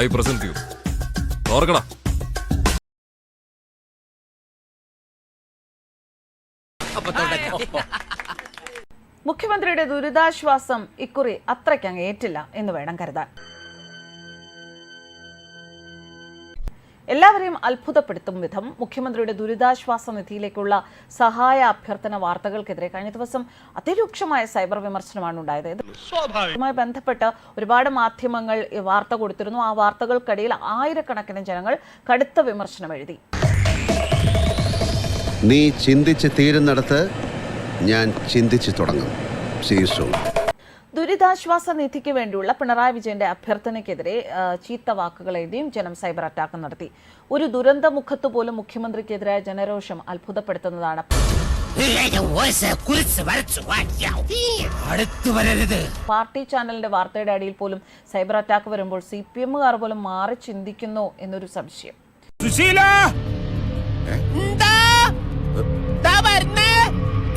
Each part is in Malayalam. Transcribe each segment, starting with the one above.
I present you. ഓർക്കടാ. മുഖ്യമന്ത്രിയുടെ ദുരിതാശ്വാസം ഇക്കുറി അത്രയ്ക്കങ്ങ് ഏറ്റില്ല എന്ന് വേണം കരുതാൻ. എല്ലാവരെയും അത്ഭുതപ്പെടുത്തും വിധം മുഖ്യമന്ത്രിയുടെ ദുരിതാശ്വാസ നിധിയിലേക്കുള്ള സഹായ അഭ്യർത്ഥന വാർത്തകൾക്കെതിരെ കഴിഞ്ഞ ദിവസം അതിരൂക്ഷമായ സൈബർ വിമർശനമാണ് ഉണ്ടായത്. ഇതുമായി ബന്ധപ്പെട്ട് ഒരുപാട് മാധ്യമങ്ങൾ വാർത്ത കൊടുത്തിരുന്നു. ആ വാർത്തകൾക്കിടയിൽ ആയിരക്കണക്കിന് ജനങ്ങൾ കടുത്ത വിമർശനം എഴുതി. നീ ചിന്തിച്ച് തീരുന്നിടത്ത് ഞാൻ ചിന്തിച്ചു തുടങ്ങും. ദുരിതാശ്വാസ നിധിക്ക് വേണ്ടിയുള്ള പിണറായി വിജയന്റെ അഭ്യർത്ഥനയ്ക്കെതിരെ ചീത്ത വാക്കുകൾ എഴുതിയും ജനം സൈബർ അറ്റാക്ക് നടത്തി. ഒരു ദുരന്തമുഖത്ത് പോലും മുഖ്യമന്ത്രിക്കെതിരായ ജനരോഷം അത്ഭുതപ്പെടുത്തുന്നതാണ്. പാർട്ടി ചാനലിന്റെ വാർത്തയുടെ അടിയിൽ പോലും സൈബർ അറ്റാക്ക് വരുമ്പോൾ CPM-കാർ പോലും മാറി ചിന്തിക്കുന്നു എന്നൊരു സംശയം.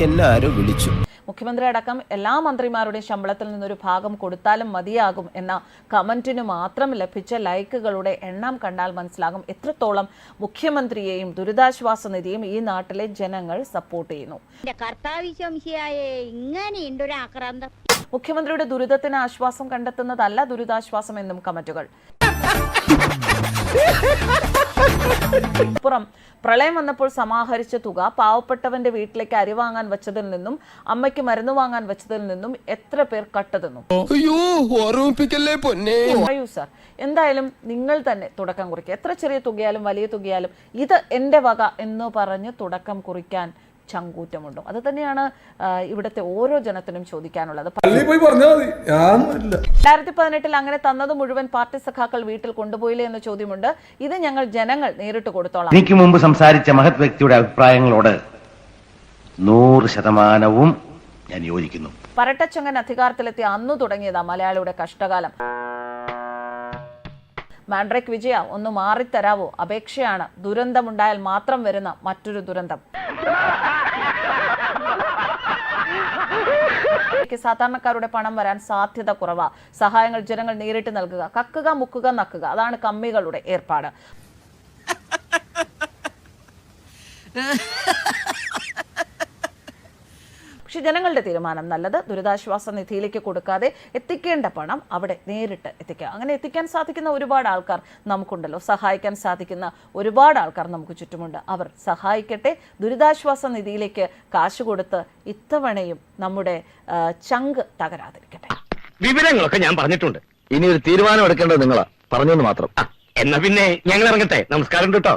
എല്ലാരും വിളിച്ചു. മുഖ്യമന്ത്രി അടക്കം എല്ലാ മന്ത്രിമാരുടെയും ശമ്പളത്തിൽ നിന്നൊരു ഭാഗം കൊടുത്താലും മതിയാകും എന്ന കമന്റിന് മാത്രം ലഭിച്ച ലൈക്കുകളുടെ എണ്ണം കണ്ടാൽ മനസ്സിലാകും എത്രത്തോളം മുഖ്യമന്ത്രിയെയും ദുരിതാശ്വാസ നിധിയും ഈ നാട്ടിലെ ജനങ്ങൾ സപ്പോർട്ട് ചെയ്യുന്നു. മുഖ്യമന്ത്രിയുടെ ദുരിതത്തിന് ആശ്വാസം കണ്ടെത്തുന്നതല്ല ദുരിതാശ്വാസം എന്നും കമന്റുകൾ. പുറം പ്രളയം വന്നപ്പോൾ സമാഹരിച്ച തുക പാവപ്പെട്ടവന്റെ വീട്ടിലേക്ക് അരി വാങ്ങാൻ വെച്ചതിൽ നിന്നും അമ്മയ്ക്ക് മരുന്ന് വാങ്ങാൻ വെച്ചതിൽ നിന്നും എത്ര പേർ കട്ടതെന്നു. പറയൂ സർ, എന്തായാലും നിങ്ങൾ തന്നെ തുടക്കം കുറിക്കുക. എത്ര ചെറിയ തുകയാലും വലിയ തുകയാലും ഇത് എന്റെ വക എന്ന് പറഞ്ഞ് തുടക്കം കുറിക്കാൻ ചങ്കൂറ്റമുണ്ടോ? അത് തന്നെയാണ് ഇവിടുത്തെ ഓരോ ജനത്തിനും ചോദിക്കാനുള്ളത്. 2018 അങ്ങനെ തന്നത് മുഴുവൻ പാർട്ടി സഖാക്കൾ വീട്ടിൽ കൊണ്ടുപോയില്ലേ എന്ന ചോദ്യമുണ്ട്. ഇത് ജനങ്ങൾ നേരിട്ട് കൊടുത്തോളാം. എനിക്ക് മുമ്പ് സംസാരിച്ച മഹത് വ്യക്തിയുടെ അഭിപ്രായങ്ങളോട് 100% ഞാൻ യോജിക്കുന്നു. പരട്ടച്ചങ്ങൻ അധികാരത്തിലെത്തി അന്നു തുടങ്ങിയതാ മലയാളിയുടെ കഷ്ടകാലം. മാൻഡ്രേക്ക് വിജയ, ഒന്ന് മാറിത്തരാവോ? അപേക്ഷയാണ്. ദുരന്തമുണ്ടായാൽ മാത്രം വരുന്ന മറ്റൊരു ദുരന്തം. സാധാരണക്കാരുടെ പണം വരാൻ സാധ്യത കുറവാ. സഹായങ്ങൾ ജനങ്ങൾ നേരിട്ട് നൽകുക. കക്കുക, മുക്കുക, നക്കുക, അതാണ് കമ്മികളുടെ ഏർപ്പാട്. പക്ഷെ ജനങ്ങളുടെ തീരുമാനം നല്ലത്. ദുരിതാശ്വാസ നിധിയിലേക്ക് കൊടുക്കാതെ എത്തിക്കേണ്ട പണം അവിടെ നേരിട്ട് എത്തിക്കുക. അങ്ങനെ എത്തിക്കാൻ സാധിക്കുന്ന ഒരുപാട് ആൾക്കാർ നമുക്കുണ്ടല്ലോ. സഹായിക്കാൻ സാധിക്കുന്ന ഒരുപാട് ആൾക്കാർ നമുക്ക് ചുറ്റുമുണ്ട്. അവർ സഹായിക്കട്ടെ. ദുരിതാശ്വാസ നിധിയിലേക്ക് കാശ് കൊടുത്ത് ഇത്തവണയും നമ്മുടെ ചങ്ക് തകരാതിരിക്കട്ടെ. വിവരങ്ങളൊക്കെ ഞാൻ പറഞ്ഞിട്ടുണ്ട്. ഇനി ഒരു തീരുമാനം എടുക്കേണ്ടത് നിങ്ങളാ. പറഞ്ഞെന്ന് മാത്രം. എന്നാ പിന്നെ ഞങ്ങൾ ഇറങ്ങട്ടെ. നമസ്കാരം കേട്ടോ.